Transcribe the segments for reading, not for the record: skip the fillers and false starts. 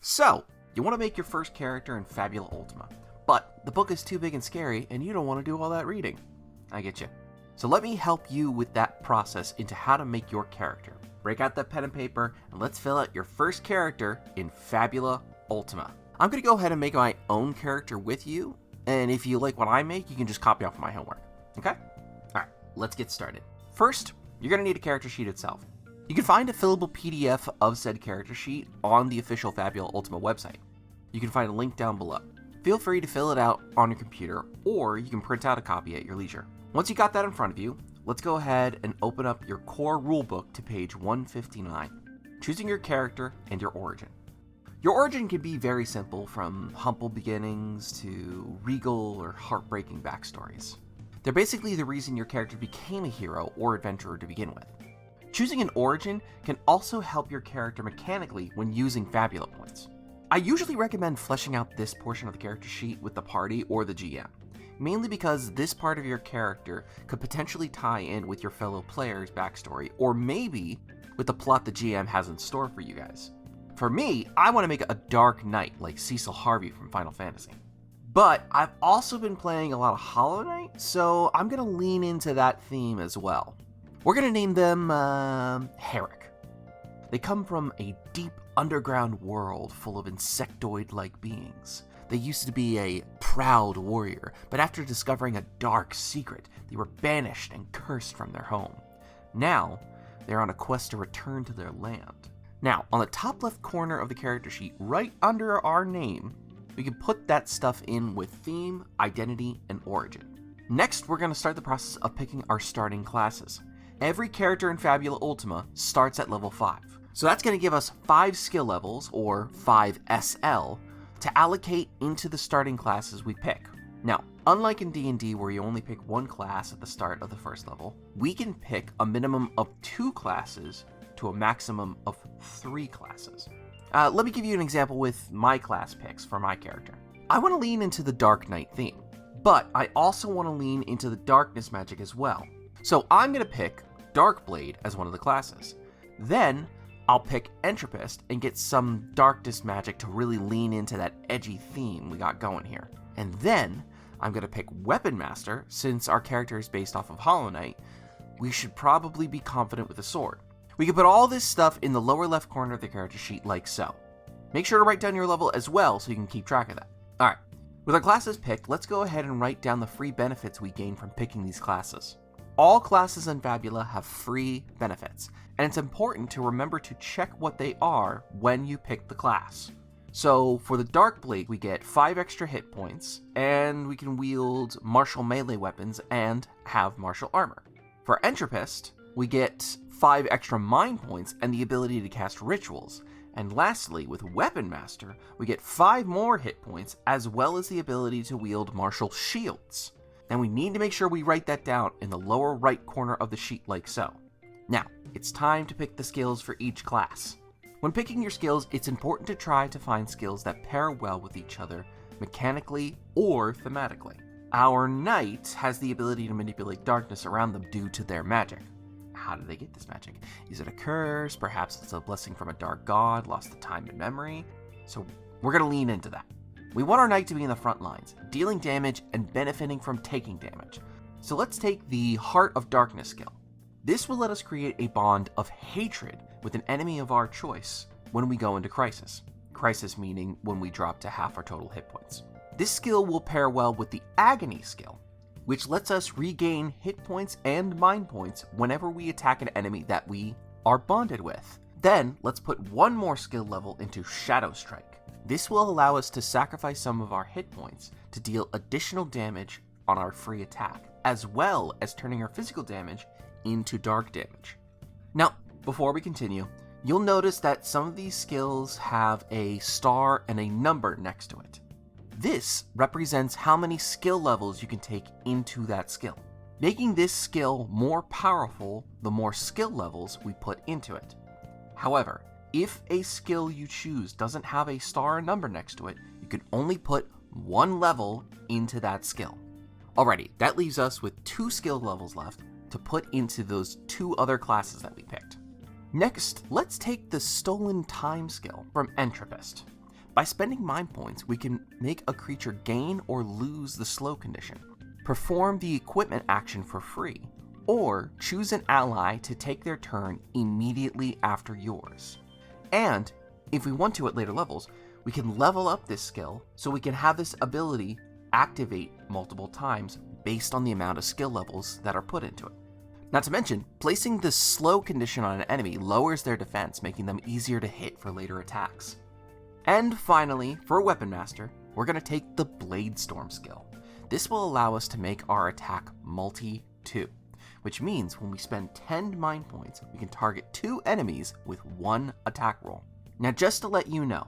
So, you want to make your first character in Fabula Ultima, but the book is too big and scary and you don't want to do all that reading. I get you. So let me help you with that process into how to make your character. Break out that pen and paper and let's fill out your first character in Fabula Ultima. I'm going to go ahead and make my own character with you, and if you like what I make, you can just copy off my homework. Okay? Alright, let's get started. First, you're going to need a character sheet itself. You can find a fillable PDF of said character sheet on the official Fabula Ultima website. You can find a link down below. Feel free to fill it out on your computer, or you can print out a copy at your leisure. Once you got that in front of you, let's go ahead and open up your core rulebook to page 159, choosing your character and your origin. Your origin can be very simple, from humble beginnings to regal or heartbreaking backstories. They're basically the reason your character became a hero or adventurer to begin with. Choosing an origin can also help your character mechanically when using Fabula points. I usually recommend fleshing out this portion of the character sheet with the party or the GM, mainly because this part of your character could potentially tie in with your fellow players' backstory, or maybe with the plot the GM has in store for you guys. For me, I want to make a dark knight like Cecil Harvey from Final Fantasy. But I've also been playing a lot of Hollow Knight, so I'm going to lean into that theme as well. We're going to name them Herrick. They come from a deep underground world full of insectoid-like beings. They used to be a proud warrior, but after discovering a dark secret, they were banished and cursed from their home. Now, they're on a quest to return to their land. Now, on the top left corner of the character sheet, right under our name, we can put that stuff in with theme, identity, and origin. Next, we're going to start the process of picking our starting classes. Every character in Fabula Ultima starts at level 5. So that's going to give us 5 skill levels, or 5 SL, to allocate into the starting classes we pick. Now, unlike in D&D where you only pick one class at the start of the first level, we can pick a minimum of 2 classes to a maximum of 3 classes. Let me give you an example with my class picks for my character. I want to lean into the Dark Knight theme, but I also want to lean into the darkness magic as well. So I'm going to pick Darkblade as one of the classes. Then I'll pick Entropist and get some darkness magic to really lean into that edgy theme we got going here. And then I'm going to pick Weapon Master. Since our character is based off of Hollow Knight, we should probably be confident with a sword. We can put all this stuff in the lower left corner of the character sheet like so. Make sure to write down your level as well so you can keep track of that. Alright, with our classes picked, let's go ahead and write down the free benefits we gain from picking these classes. All classes in Fabula have free benefits, and it's important to remember to check what they are when you pick the class. So for the Darkblade, we get 5 extra hit points, and we can wield martial melee weapons and have martial armor. For Entropist, we get 5 extra mind points and the ability to cast rituals. And lastly, with Weapon Master, we get 5 more hit points as well as the ability to wield martial shields. And we need to make sure we write that down in the lower right corner of the sheet like so. Now, it's time to pick the skills for each class. When picking your skills, it's important to try to find skills that pair well with each other, mechanically or thematically. Our knight has the ability to manipulate darkness around them due to their magic. How do they get this magic? Is it a curse? Perhaps it's a blessing from a dark god, lost to time and memory? So we're going to lean into that. We want our knight to be in the front lines, dealing damage and benefiting from taking damage. So let's take the Heart of Darkness skill. This will let us create a bond of hatred with an enemy of our choice when we go into Crisis. Crisis meaning when we drop to half our total hit points. This skill will pair well with the Agony skill, which lets us regain hit points and mind points whenever we attack an enemy that we are bonded with. Then let's put one more skill level into Shadow Strike. This will allow us to sacrifice some of our hit points to deal additional damage on our free attack, as well as turning our physical damage into dark damage. Now, before we continue, you'll notice that some of these skills have a star and a number next to it. This represents how many skill levels you can take into that skill. Making this skill more powerful the more skill levels we put into it. However, if a skill you choose doesn't have a star or number next to it, you can only put 1 level into that skill. Alrighty, that leaves us with 2 skill levels left to put into those 2 other classes that we picked. Next, let's take the Stolen Time skill from Entropist. By spending mind points, we can make a creature gain or lose the slow condition, perform the equipment action for free, or choose an ally to take their turn immediately after yours. And if we want to at later levels, we can level up this skill so we can have this ability activate multiple times based on the amount of skill levels that are put into it. Not to mention, placing the slow condition on an enemy lowers their defense, making them easier to hit for later attacks. And finally, for Weapon Master, we're going to take the Blade Storm skill. This will allow us to make our attack multi-2, which means when we spend 10 mind points, we can target 2 enemies with 1 attack roll. Now just to let you know,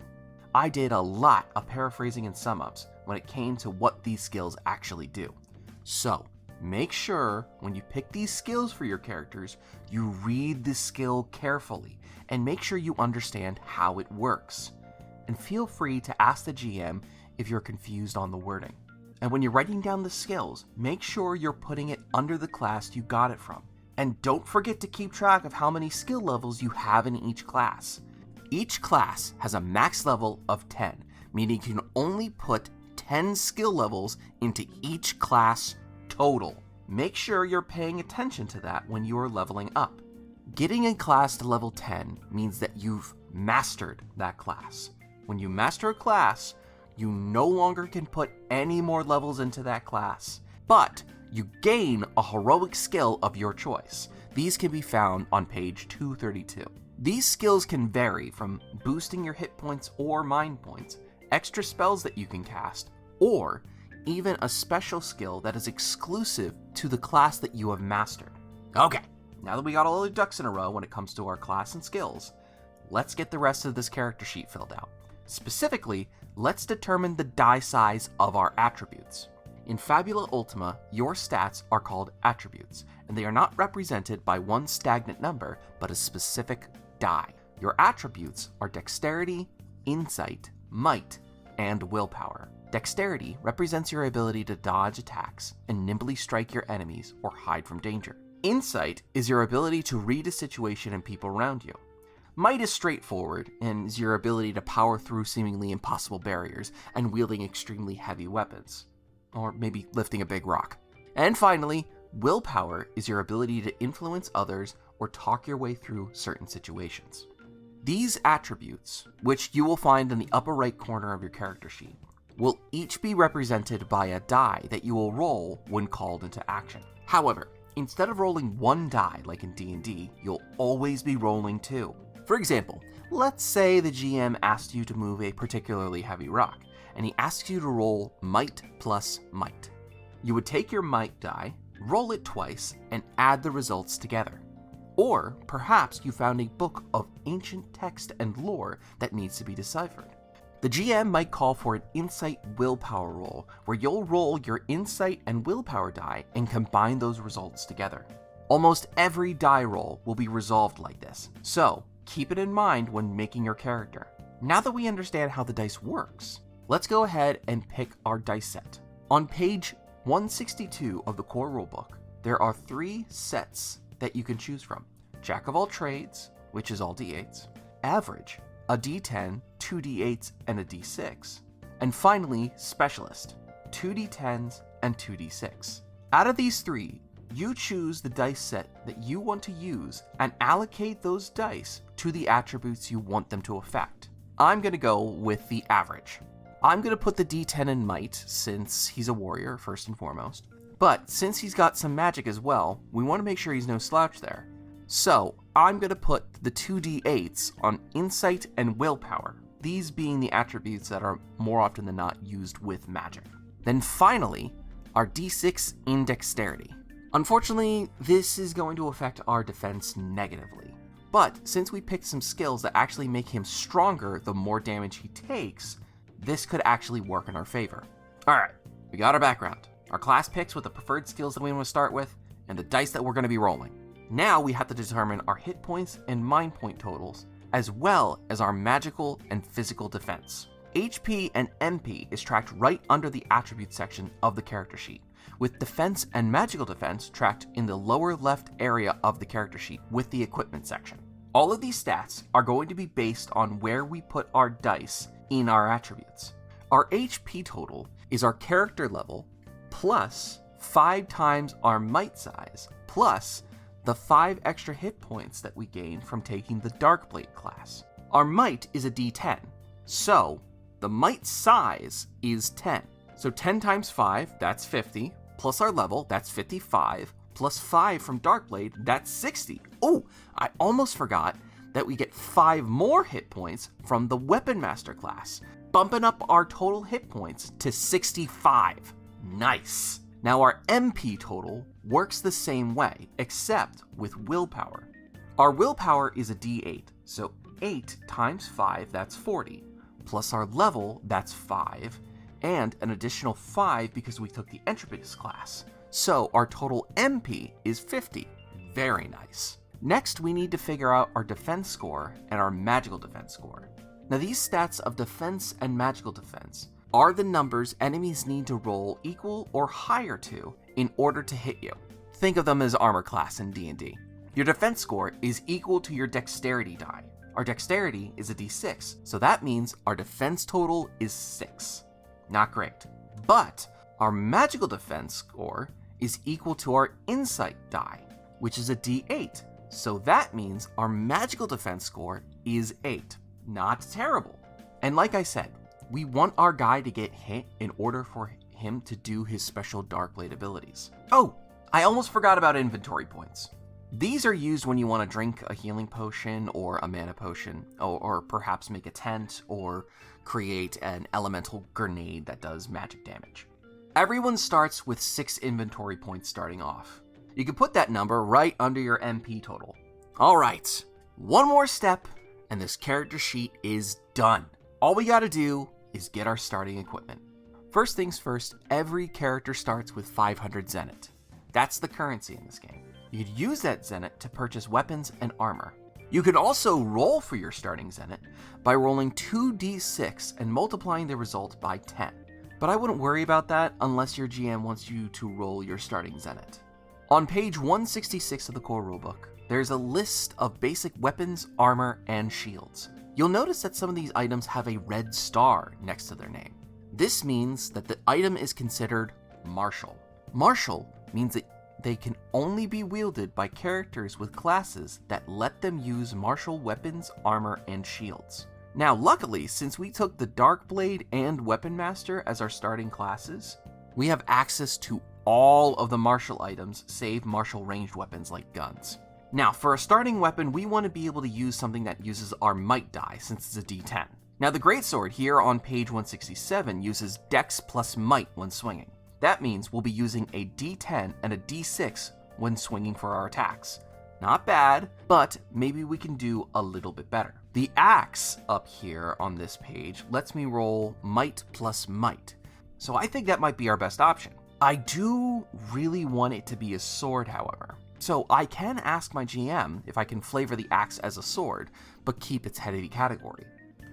I did a lot of paraphrasing and sum-ups when it came to what these skills actually do. So, make sure when you pick these skills for your characters, you read the skill carefully and make sure you understand how it works. And feel free to ask the GM if you're confused on the wording. And when you're writing down the skills, make sure you're putting it under the class you got it from. And don't forget to keep track of how many skill levels you have in each class. Each class has a max level of 10, meaning you can only put 10 skill levels into each class total. Make sure you're paying attention to that when you are leveling up. Getting a class to level 10 means that you've mastered that class. When you master a class, you no longer can put any more levels into that class, but you gain a heroic skill of your choice. These can be found on page 232. These skills can vary from boosting your hit points or mind points, extra spells that you can cast, or even a special skill that is exclusive to the class that you have mastered. Okay, now that we got all the ducks in a row when it comes to our class and skills, let's get the rest of this character sheet filled out. Specifically, let's determine the die size of our attributes. In Fabula Ultima, your stats are called attributes, and they are not represented by one stagnant number, but a specific die. Your attributes are Dexterity, Insight, Might, and Willpower. Dexterity represents your ability to dodge attacks and nimbly strike your enemies or hide from danger. Insight is your ability to read a situation and people around you. Might is straightforward and is your ability to power through seemingly impossible barriers and wielding extremely heavy weapons. Or maybe lifting a big rock. And finally, Willpower is your ability to influence others or talk your way through certain situations. These attributes, which you will find in the upper right corner of your character sheet, will each be represented by a die that you will roll when called into action. However, instead of rolling one die like in D&D, you'll always be rolling 2. For example, let's say the GM asked you to move a particularly heavy rock, and he asks you to roll Might plus Might. You would take your Might die, roll it twice, and add the results together. Or perhaps you found a book of ancient text and lore that needs to be deciphered. The GM might call for an Insight Willpower roll, where you'll roll your Insight and Willpower die and combine those results together. Almost every die roll will be resolved like this, so keep it in mind when making your character. Now that we understand how the dice works, let's go ahead and pick our dice set. On page 162 of the core rulebook, there are 3 sets that you can choose from. Jack of all trades, which is all d8s, average, a d10, 2 d8s, and a d6, and finally, specialist, 2 d10s and 2 d6. Out of these 3, you choose the dice set that you want to use and allocate those dice to the attributes you want them to affect. I'm going to go with the average. I'm going to put the d10 in Might since he's a warrior first and foremost, but since he's got some magic as well, we want to make sure he's no slouch there. So I'm going to put the 2 d8s on Insight and Willpower, these being the attributes that are more often than not used with magic. Then finally, our d6 in Dexterity. Unfortunately, this is going to affect our defense negatively. But since we picked some skills that actually make him stronger the more damage he takes, this could actually work in our favor. Alright, we got our background, our class picks with the preferred skills that we want to start with, and the dice that we're going to be rolling. Now we have to determine our hit points and mind point totals, as well as our magical and physical defense. HP and MP is tracked right under the attributes section of the character sheet, with defense and magical defense tracked in the lower left area of the character sheet with the equipment section. All of these stats are going to be based on where we put our dice in our attributes. Our HP total is our character level plus 5 times our might size plus the 5 extra hit points that we gain from taking the Darkblade class. Our might is a d10, so the might size is 10. So 10 times 5, that's 50, plus our level, that's 55, plus 5 from Darkblade, that's 60. Oh, I almost forgot that we get 5 more hit points from the Weapon Master class, bumping up our total hit points to 65. Nice. Now our MP total works the same way, except with willpower. Our willpower is a d8, so 8 times 5, that's 40, plus our level, that's 5, and an additional 5 because we took the Entropist class. So our total MP is 50. Very nice. Next, we need to figure out our defense score and our magical defense score. Now these stats of defense and magical defense are the numbers enemies need to roll equal or higher to in order to hit you. Think of them as armor class in D&D. Your defense score is equal to your dexterity die. Our dexterity is a d6, so that means our defense total is 6. Not great. But our magical defense score is equal to our insight die, which is a d8. So that means our magical defense score is 8. Not terrible. And like I said, we want our guy to get hit in order for him to do his special Darkblade abilities. Oh, I almost forgot about inventory points. These are used when you want to drink a healing potion or a mana potion, or perhaps make a tent or create an elemental grenade that does magic damage. Everyone starts with 6 inventory points starting off. You can put that number right under your MP total. Alright, one more step and this character sheet is done. All we gotta do is get our starting equipment. First things first, every character starts with 500 Zenith. That's the currency in this game. You could use that Zenith to purchase weapons and armor. You can also roll for your starting Zenith by rolling 2d6 and multiplying the result by 10. But I wouldn't worry about that unless your GM wants you to roll your starting Zenith. On page 166 of the core rulebook, there's a list of basic weapons, armor, and shields. You'll notice that some of these items have a red star next to their name. This means that the item is considered martial. Martial means that they can only be wielded by characters with classes that let them use martial weapons, armor, and shields. Now, luckily, since we took the Darkblade and Weapon Master as our starting classes, we have access to all of the martial items save martial ranged weapons like guns. Now, for a starting weapon, we want to be able to use something that uses our might die, since it's a d10. Now, the greatsword here on page 167 uses dex plus might when swinging. That means we'll be using a d10 and a d6 when swinging for our attacks. Not bad, but maybe we can do a little bit better. The axe up here on this page lets me roll might plus might, so I think that might be our best option. I do really want it to be a sword, however, so I can ask my GM if I can flavor the axe as a sword, but keep its heavy category.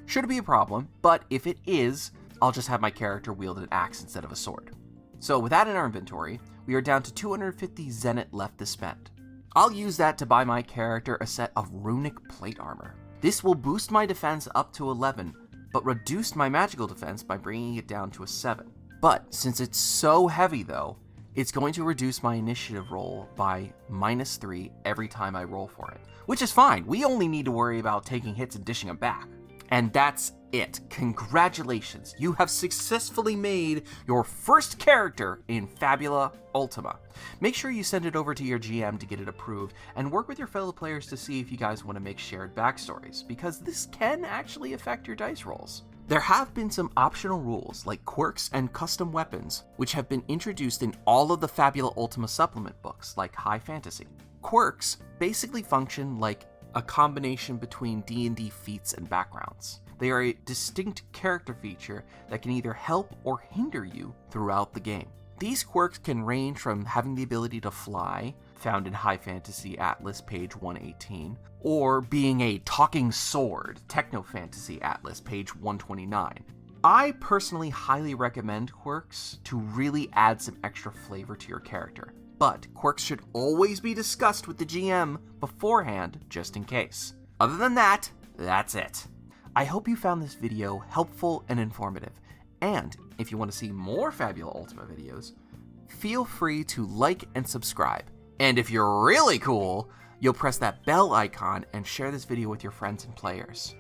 Shouldn't be a problem, but if it is, I'll just have my character wield an axe instead of a sword. So with that in our inventory, we are down to 250 Zenith left to spend. I'll use that to buy my character a set of runic plate armor. This will boost my defense up to 11, but reduce my magical defense by bringing it down to a 7. But since it's so heavy though, it's going to reduce my initiative roll by -3 every time I roll for it. Which is fine, we only need to worry about taking hits and dishing them back. And that's it. Congratulations, you have successfully made your first character in Fabula Ultima. Make sure you send it over to your GM to get it approved, and work with your fellow players to see if you guys want to make shared backstories, because this can actually affect your dice rolls. There have been some optional rules, like quirks and custom weapons, which have been introduced in all of the Fabula Ultima supplement books, like High Fantasy. Quirks basically function like a combination between D&D feats and backgrounds. They are a distinct character feature that can either help or hinder you throughout the game. These quirks can range from having the ability to fly, found in High Fantasy Atlas page 118, or being a talking sword, Techno Fantasy Atlas page 129. I personally highly recommend quirks to really add some extra flavor to your character, but quirks should always be discussed with the GM beforehand, just in case. Other than that, that's it. I hope you found this video helpful and informative, and if you want to see more Fabula Ultima videos, feel free to like and subscribe. And if you're really cool, you'll press that bell icon and share this video with your friends and players.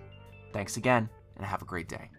Thanks again, and have a great day.